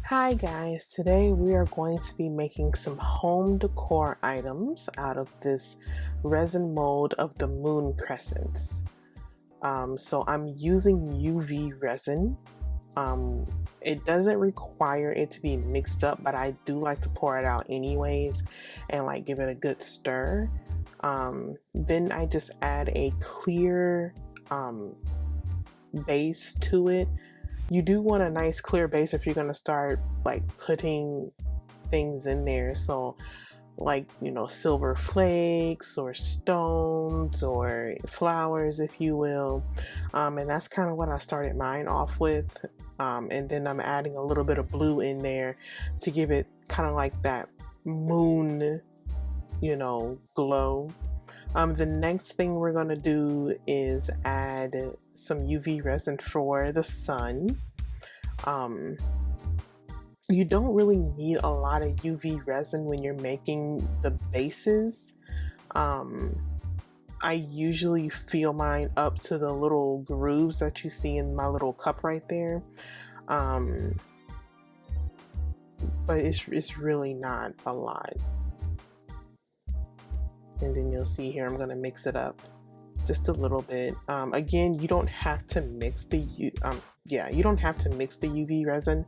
Hi guys, today we are going to be making some home decor items out of this resin mold of the moon crescents. So I'm using UV resin. It doesn't require it to be mixed up, but I do like to pour it out anyways and like give it a good stir. Then I just add a clear base to it. You do want a nice clear base if you're going to start like putting things in there. So like, you know, silver flakes or stones or flowers, if you will. And that's kind of what I started mine off with. And then I'm adding a little bit of blue in there to give it kind of like that moon, you know, glow. The next thing we're going to do is add some UV resin for the sun. You don't really need a lot of UV resin when you're making the bases. I usually fill mine up to the little grooves that you see in my little cup right there. But it's really not a lot. And then you'll see here I'm going to mix it up just a little bit. Again, you don't have to mix the you don't have to mix the UV resin.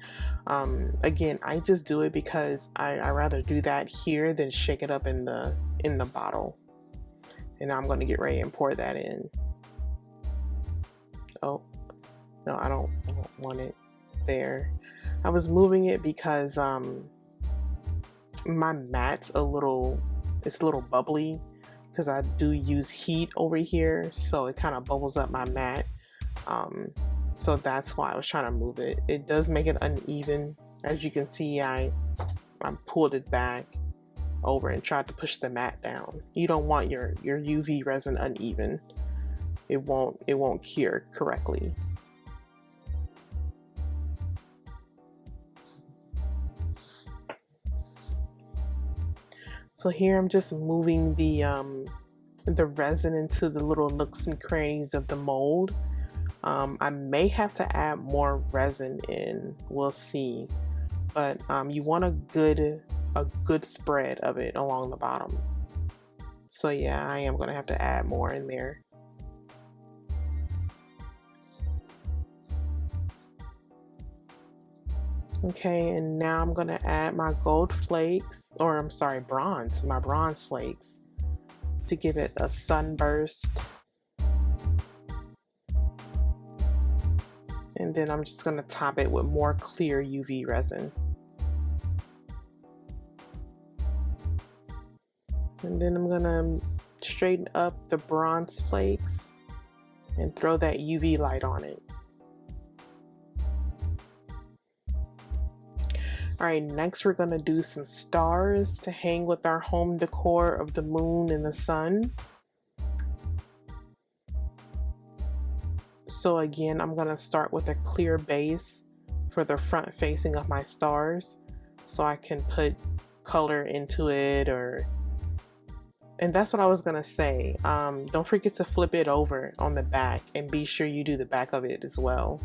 Again, I just do it because I rather do that here than shake it up in the bottle. And now I'm going to get ready and pour that in. Oh no, I don't want it there. I was moving it because my mat's it's a little bubbly because I do use heat over here, so it kind of bubbles up my mat. So that's why I was trying to move it. It does make it uneven. As you can see, I pulled it back over and tried to push the mat down. You don't want your UV resin uneven. It won't cure correctly. So here I'm just moving the resin into the little nooks and crannies of the mold. I may have to add more resin in, we'll see. But you want a good spread of it along the bottom. So yeah, I am gonna have to add more in there. Okay, and now I'm gonna add my gold flakes, or I'm sorry, my bronze flakes, to give it a sunburst. And then I'm just gonna top it with more clear UV resin. And then I'm gonna straighten up the bronze flakes and throw that UV light on it. Alright, next we're going to do some stars to hang with our home decor of the moon and the sun. So again, I'm going to start with a clear base for the front facing of my stars so I can put color into it. And that's what I was going to say. Don't forget to flip it over on the back and be sure you do the back of it as well.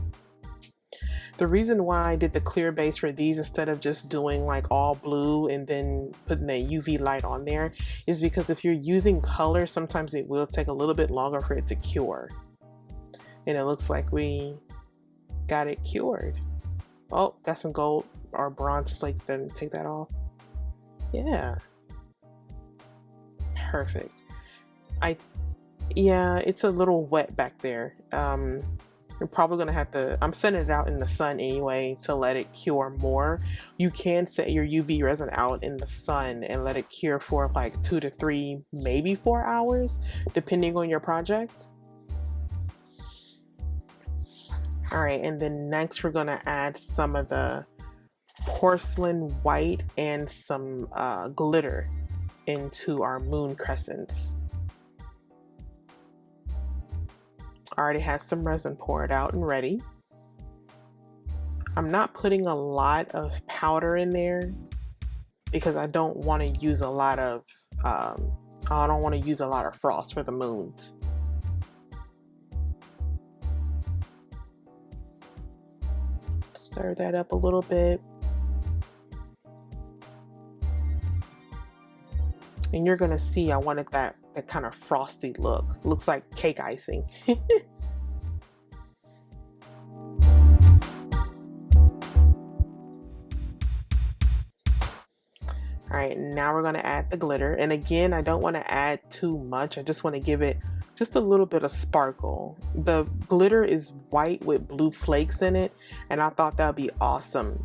The reason why I did the clear base for these instead of just doing like all blue and then putting the UV light on there is because if you're using color, sometimes it will take a little bit longer for it to cure. And it looks like we got it cured. Oh, got some gold or bronze flakes, then take that off. Yeah. Perfect. Yeah, it's a little wet back there. You're probably going to have to, I'm setting it out in the sun anyway to let it cure more. You can set your UV resin out in the sun and let it cure for like 2 to 3, maybe 4 hours, depending on your project. All right, and then next we're going to add some of the porcelain white and some glitter into our moon crescents. I already had some resin poured out and ready. I'm not putting a lot of powder in there because I don't want to use a lot of frost for the moons. Stir that up a little bit. And you're gonna see I wanted that kind of frosty look. Looks like cake icing. All right, now we're gonna add the glitter. And again, I don't wanna add too much. I just wanna give it just a little bit of sparkle. The glitter is white with blue flakes in it, and I thought that would be awesome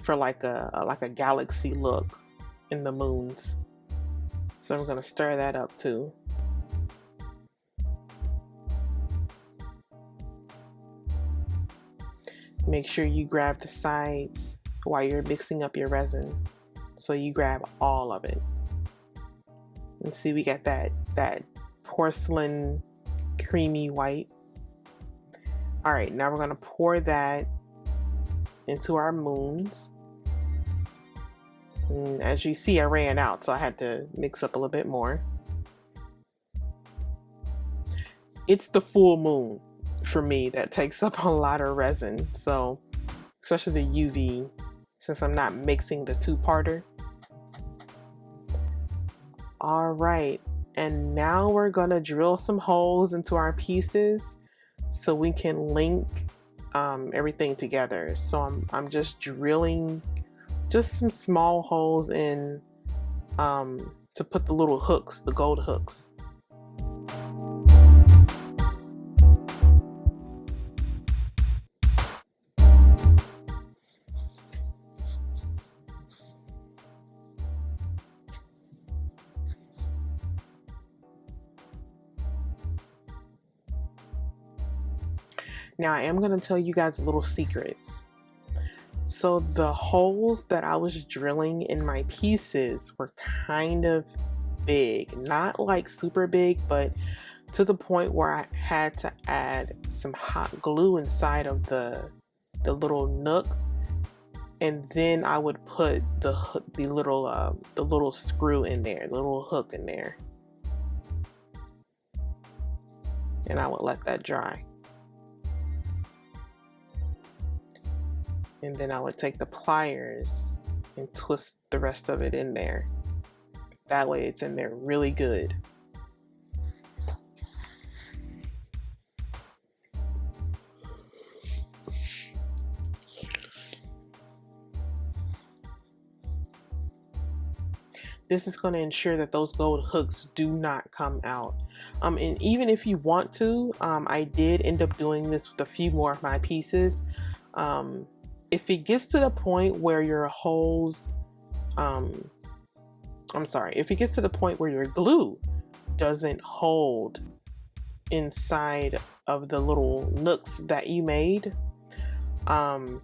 for like a galaxy look in the moons. So I'm gonna stir that up too. Make sure you grab the sides while you're mixing up your resin. So you grab all of it. And see, we got that porcelain creamy white. All right, now we're gonna pour that into our moons. And as you see, I ran out, so I had to mix up a little bit more. It's the full moon for me that takes up a lot of resin. So especially the UV, since I'm not mixing the two-parter. All right, and now we're gonna drill some holes into our pieces so we can link everything together. So I'm just drilling just some small holes in to put the little hooks, the gold hooks. Now I am going to tell you guys a little secret. So the holes that I was drilling in my pieces were kind of big, not like super big, but to the point where I had to add some hot glue inside of the little nook, and then I would put the little screw in there, the little hook in there, and I would let that dry. And then I would take the pliers and twist the rest of it in there. That way it's in there really good. This is going to ensure that those gold hooks do not come out. And even if you want to, I did end up doing this with a few more of my pieces. If it gets to the point where your holes, if it gets to the point where your glue doesn't hold inside of the little nooks that you made,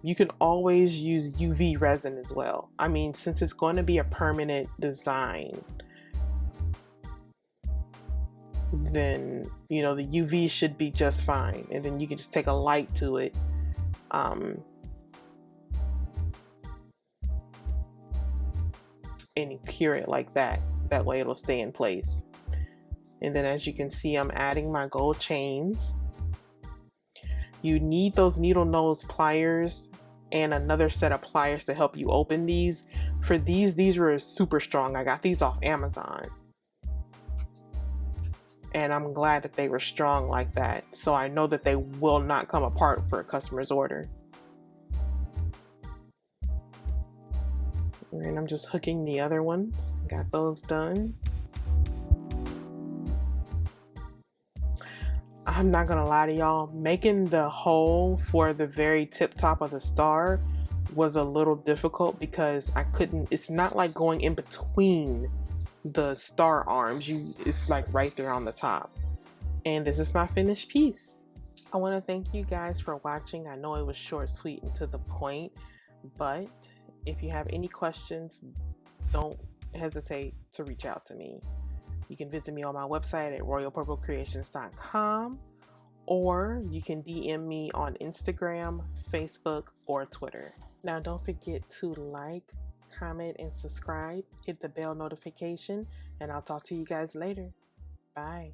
you can always use UV resin as well. I mean, since it's going to be a permanent design, then, you know, the UV should be just fine. And then you can just take a light to it. And cure it like that. That way it'll stay in place. And then as you can see, I'm adding my gold chains. You need those needle nose pliers and another set of pliers to help you open these. For these were super strong. I got these off Amazon. And I'm glad that they were strong like that. So I know that they will not come apart for a customer's order. And I'm just hooking the other ones. Got those done. I'm not gonna lie to y'all, making the hole for the very tip top of the star was a little difficult because I couldn't, it's not like going in between the star arms. It's like right there on the top. And this is my finished piece. I want to thank you guys for watching. I know it was short, sweet, and to the point, but if you have any questions, don't hesitate to reach out to me. You can visit me on my website at royalpurplecreations.com, or you can DM me on Instagram, Facebook, or Twitter. Now, don't forget to like, comment, and subscribe. Hit the bell notification, and I'll talk to you guys later. Bye.